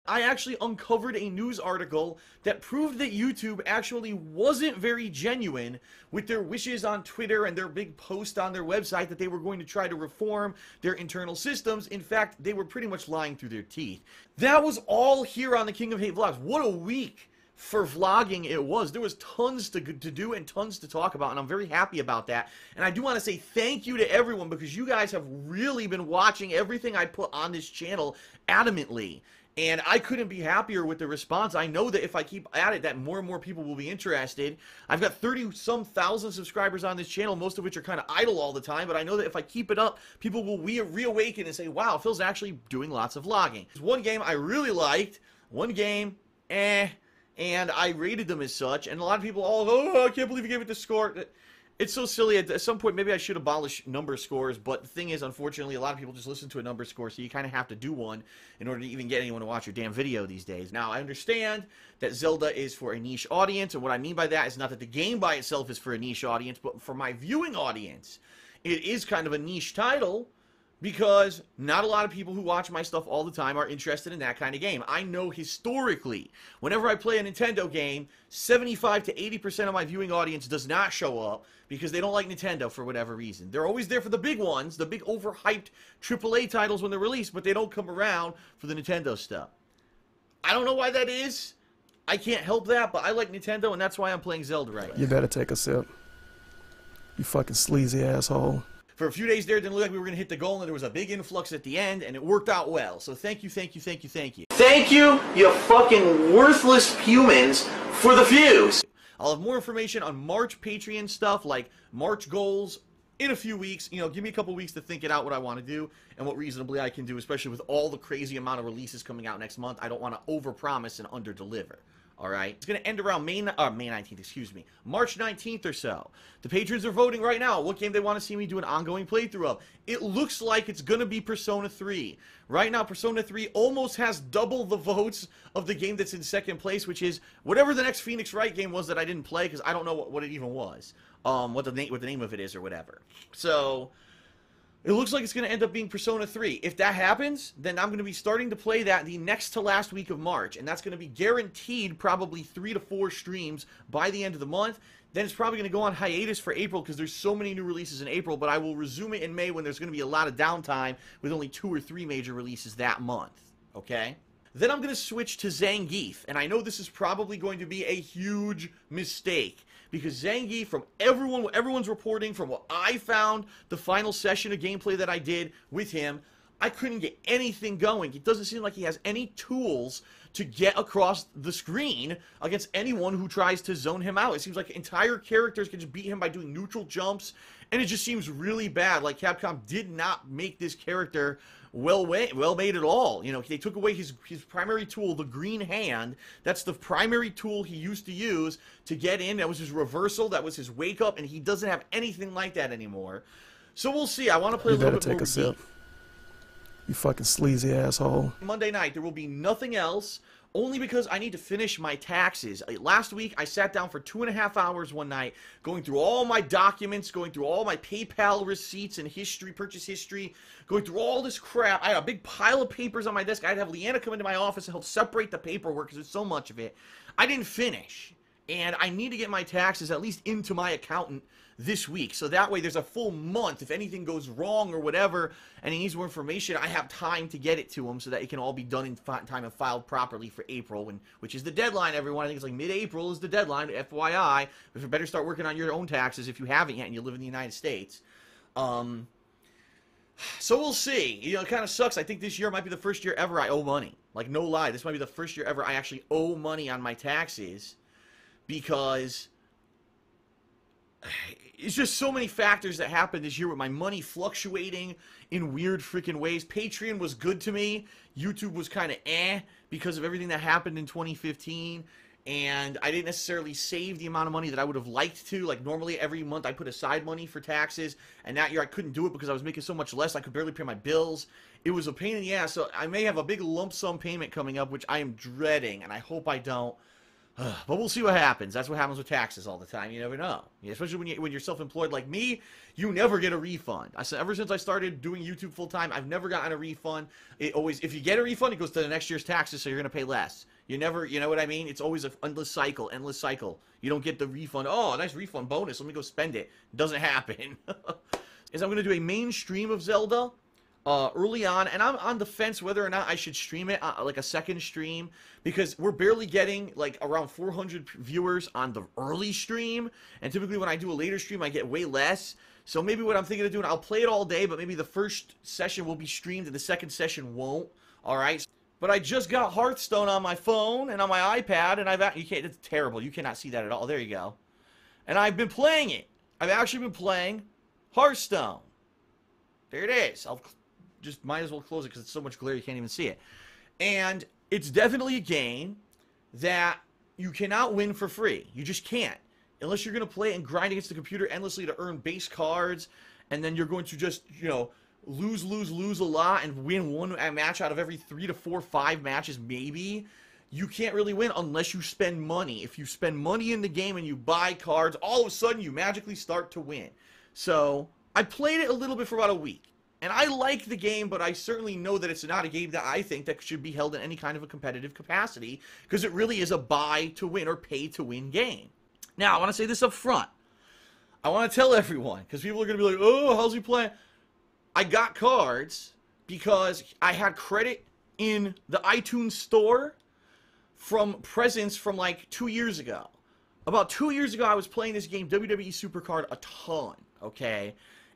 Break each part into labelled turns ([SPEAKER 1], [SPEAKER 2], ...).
[SPEAKER 1] I actually uncovered a news article that proved that YouTube actually wasn't very genuine with their wishes on Twitter and their big post on their website that they were going to try to reform their internal systems. In fact, they were pretty much lying through their teeth. That was all here on the King of Hate Vlogs. What a week for vlogging it was. There was tons to do and tons to talk about, and I'm very happy about that. And I do want to say thank you to everyone, because you guys have really been watching everything I put on this channel adamantly. And I couldn't be happier with the response. I know that if I keep at it, that more and more people will be interested. I've got 30-some thousand subscribers on this channel, most of which are kind of idle all the time. But I know that if I keep it up, people will reawaken and say, wow, Phil's actually doing lots of vlogging. There's one game I really liked, one game, and I rated them as such. And a lot of people all, oh, I can't believe you gave it the score. It's so silly. At some point, maybe I should abolish number scores, but the thing is, unfortunately, a lot of people just listen to a number score, so you kind of have to do one in order to even get anyone to watch your damn video these days. Now, I understand that Zelda is for a niche audience, and what I mean by that is not that the game by itself is for a niche audience, but for my viewing audience, it is kind of a niche title, because not a lot of people who watch my stuff all the time are interested in that kind of game. I know historically, whenever I play a Nintendo game, 75 to 80% of my viewing audience does not show up because they don't like Nintendo for whatever reason. They're always there for the big ones, the big overhyped AAA titles when they're released, but they don't come around for the Nintendo stuff. I don't know why that is. I can't help that, but I like Nintendo, and that's why I'm playing Zelda right now.
[SPEAKER 2] You better take a sip. You fucking sleazy asshole.
[SPEAKER 1] For a few days there, it didn't look like we were going to hit the goal, and there was a big influx at the end, and it worked out well. So thank you, thank you, thank you, thank you. Thank you, you fucking worthless humans, for the views. I'll have more information on March Patreon stuff, like March goals, in a few weeks. You know, give me a couple weeks to think it out what I want to do and what reasonably I can do, especially with all the crazy amount of releases coming out next month. I don't want to overpromise and underdeliver. All right, it's going to end around May 19th, excuse me, March 19th or so. The patrons are voting right now what game they want to see me do an ongoing playthrough of. It looks like it's going to be Persona 3. Right now, Persona 3 almost has double the votes of the game that's in second place, which is whatever the next Phoenix Wright game was that I didn't play, because I don't know what it even was, what the name of it is or whatever. So it looks like it's going to end up being Persona 3. If that happens, then I'm going to be starting to play that the next to last week of March. And that's going to be guaranteed probably 3 to 4 streams by the end of the month. Then it's probably going to go on hiatus for April because there's so many new releases in April. But I will resume it in May when there's going to be a lot of downtime with only 2 or 3 major releases that month. Okay? Then I'm going to switch to Zangief. And I know this is probably going to be a huge mistake, because Zangief, from what everyone's reporting, from what I found, the final session of gameplay that I did with him, I couldn't get anything going. It doesn't seem like he has any tools to get across the screen against anyone who tries to zone him out. It seems like entire characters can just beat him by doing neutral jumps, and it just seems really bad. Like Capcom did not make this character well made at all. You know, they took away his primary tool, the green hand. That's the primary tool he used to use to get in. That was his reversal. That was his wake up, and he doesn't have anything like that anymore. So we'll see. I want to play a little bit more. You better take a sip.
[SPEAKER 2] You fucking sleazy asshole.
[SPEAKER 1] Monday night, there will be nothing else, only because I need to finish my taxes. Last week, I sat down for 2.5 hours one night, going through all my documents, going through all my PayPal receipts and history, purchase history, going through all this crap. I had a big pile of papers on my desk. I'd have Leanna come into my office and help separate the paperwork because there's so much of it. I didn't finish, and I need to get my taxes at least into my accountant this week, so that way there's a full month. If anything goes wrong or whatever and he needs more information, I have time to get it to him so that it can all be done in time and filed properly for April, which is the dedeadline, everyone. I think it's like mid-April is the deadline, FYI. But you better start working on your own taxes if you haven't yet and you live in the United States. So we'll see. You know, it kind of sucks. I think this year might be the first year ever I owe money. Like, no lie, this might be the first year ever I actually owe money on my taxes, because it's just so many factors that happened this year with my money fluctuating in weird freaking ways. Patreon was good to me. YouTube was kind of because of everything that happened in 2015. And I didn't necessarily save the amount of money that I would have liked to. Like, normally every month I put aside money for taxes. And that year I couldn't do it because I was making so much less. I could barely pay my bills. It was a pain in the ass. So I may have a big lump sum payment coming up, which I am dreading. And I hope I don't. But we'll see what happens. That's what happens with taxes all the time. You never know. Especially when you're self-employed like me, you never get a refund. Ever since I started doing YouTube full-time, I've never gotten a refund. It always, if you get a refund, it goes to the next year's taxes, so you're going to pay less. You never, you know what I mean? It's always an endless cycle. You don't get the refund. Oh, a nice refund bonus. Let me go spend it. It doesn't happen. I'm going to do a main stream of Zelda. Early on, and I'm on the fence whether or not I should stream it, like a second stream, because we're barely getting like around 400 viewers on the early stream, and typically when I do a later stream, I get way less. So maybe what I'm thinking of doing, I'll play it all day, but maybe the first session will be streamed and the second session won't. All right. But I just got Hearthstone on my phone and on my iPad, and you can't. It's terrible. You cannot see that at all. There you go. And I've been playing it. I've actually been playing Hearthstone. There it is. I'll just might as well close it because it's so much glare you can't even see it. And it's definitely a game that you cannot win for free. You just can't. Unless you're going to play and grind against the computer endlessly to earn base cards, and then you're going to just, you know, lose a lot and win one match out of every 3 to 4, 5 matches maybe. You can't really win unless you spend money. If you spend money in the game and you buy cards, all of a sudden you magically start to win. So I played it a little bit for about a week. And I like the game, but I certainly know that it's not a game that I think that should be held in any kind of a competitive capacity, because it really is a buy-to-win or pay-to-win game. Now, I want to say this up front. I want to tell everyone, because people are going to be like, oh, how's he playing? I got cards because I had credit in the iTunes store from presents from like 2 years ago. About 2 years ago, I was playing this game, WWE Supercard, a ton, okay?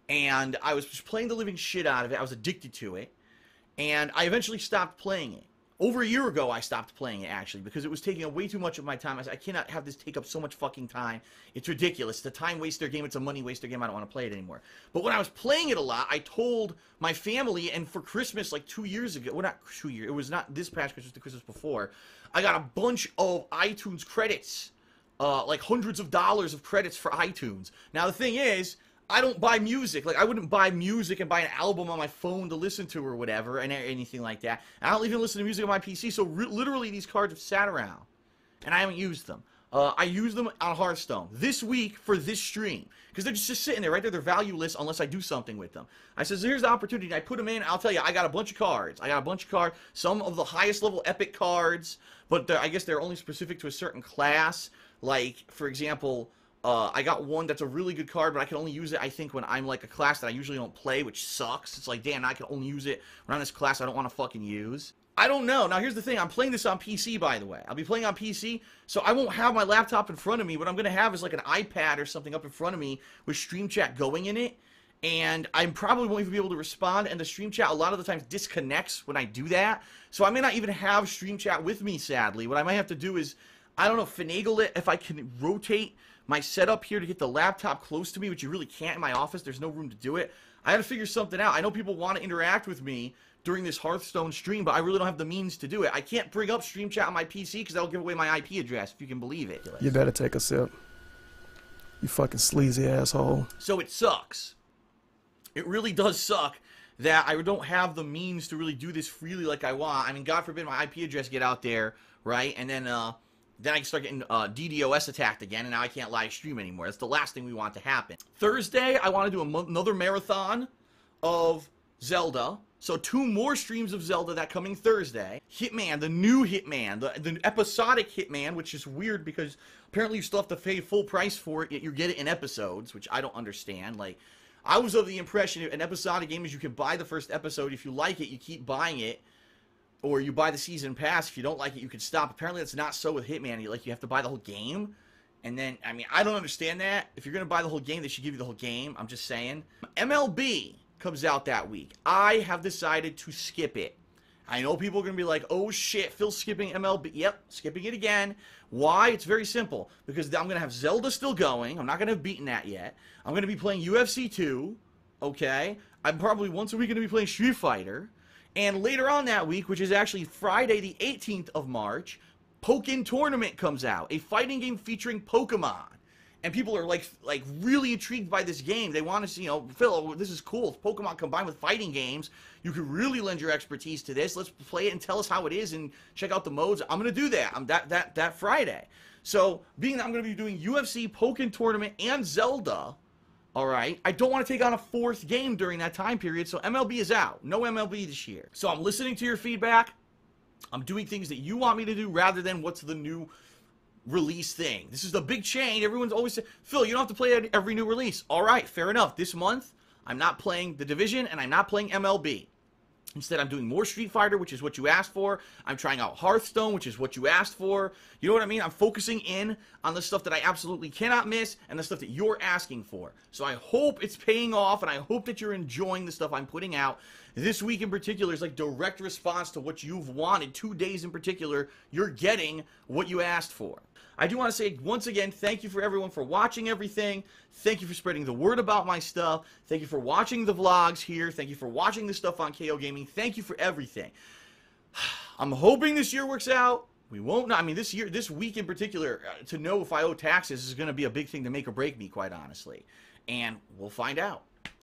[SPEAKER 1] And I was just playing the living shit out of it. I was addicted to it. And I eventually stopped playing it. Over a year ago, I stopped playing it, actually, because it was taking up way too much of my time. I said, I cannot have this take up so much fucking time. It's ridiculous. It's a time waster game. It's a money waster game. I don't want to play it anymore. But when I was playing it a lot, I told my family, and for Christmas, like 2 years ago, well, not 2 years, it was not this past Christmas, the Christmas before, I got a bunch of iTunes credits, like hundreds of dollars of credits for iTunes. Now, the thing is, I don't buy music. Like, I wouldn't buy music and buy an album on my phone to listen to or whatever, and anything like that. I don't even listen to music on my PC, so literally these cards have sat around, and I haven't used them. I use them on Hearthstone this week for this stream, because they're just sitting there, right there. They're valueless unless I do something with them. I said, so here's the opportunity. I put them in. I'll tell you, I got a bunch of cards. Some of the highest level epic cards, but I guess they're only specific to a certain class. Like, for example, I got one that's a really good card, but I can only use it, I think, when I'm, like, a class that I usually don't play, which sucks. It's like, damn, I can only use it when I'm this class I don't want to fucking use. I don't know. Now, here's the thing. I'm playing this on PC, by the way. I'll be playing on PC, so I won't have my laptop in front of me. What I'm going to have is, like, an iPad or something up in front of me with Stream Chat going in it, and I probably won't even be able to respond, and the Stream Chat a lot of the times disconnects when I do that, so I may not even have Stream Chat with me, sadly. What I might have to do is, I don't know, finagle it if I can rotate my setup here to get the laptop close to me, which you really can't in my office. There's no room to do it. I had to figure something out. I know people want to interact with me during this Hearthstone stream, but I really don't have the means to do it. I can't bring up Stream Chat on my PC because that'll give away my IP address, if you can believe it.
[SPEAKER 2] You better take a sip. You fucking sleazy asshole.
[SPEAKER 1] So it sucks. It really does suck that I don't have the means to really do this freely like I want. I mean, God forbid my IP address get out there, right? And then I can start getting DDoS attacked again, and now I can't live stream anymore. That's the last thing we want to happen. Thursday, I want to do another marathon of Zelda. So 2 more streams of Zelda that coming Thursday. Hitman, the new Hitman, the episodic Hitman, which is weird because apparently you still have to pay full price for it, yet you get it in episodes, which I don't understand. Like, I was of the impression an episodic game is you can buy the first episode. If you like it, you keep buying it. Or you buy the season pass. If you don't like it, you can stop. Apparently, that's not so with Hitman. You have to buy the whole game. And then, I mean, I don't understand that. If you're going to buy the whole game, they should give you the whole game. I'm just saying. MLB comes out that week. I have decided to skip it. I know people are going to be like, oh shit, Phil's skipping MLB. Yep, skipping it again. Why? It's very simple. Because I'm going to have Zelda still going. I'm not going to have beaten that yet. I'm going to be playing UFC 2. Okay? I'm probably once a week going to be playing Street Fighter. And later on that week, which is actually Friday the 18th of March, Pokken Tournament comes out. A fighting game featuring Pokemon. and people are like really intrigued by this game. They want to see, Phil, this is cool. It's Pokemon combined with fighting games. You could really lend your expertise to this. Let's play it and tell us how it is and check out the modes. I'm going to do that. That Friday. So, being that I'm going to be doing UFC, Pokken Tournament, and Zelda, all right, I don't want to take on a 4th game during that time period, so MLB is out. No MLB this year. So I'm listening to your feedback. I'm doing things that you want me to do rather than what's the new release thing. This is the big change. Everyone's always saying, Phil, you don't have to play every new release. All right, fair enough. This month, I'm not playing The Division, and I'm not playing MLB. Instead, I'm doing more Street Fighter, which is what you asked for. I'm trying out Hearthstone, which is what you asked for. You know what I mean? I'm focusing in on the stuff that I absolutely cannot miss and the stuff that you're asking for. So I hope it's paying off, and I hope that you're enjoying the stuff I'm putting out. This week in particular is like direct response to what you've wanted. 2 days in particular, you're getting what you asked for. I do want to say, once again, thank you for everyone for watching everything. Thank you for spreading the word about my stuff. Thank you for watching the vlogs here. Thank you for watching the stuff on KO Gaming. Thank you for everything. I'm hoping this year works out. We won't know. I mean, this week in particular, to know if I owe taxes is going to be a big thing to make or break me, quite honestly. And we'll find out.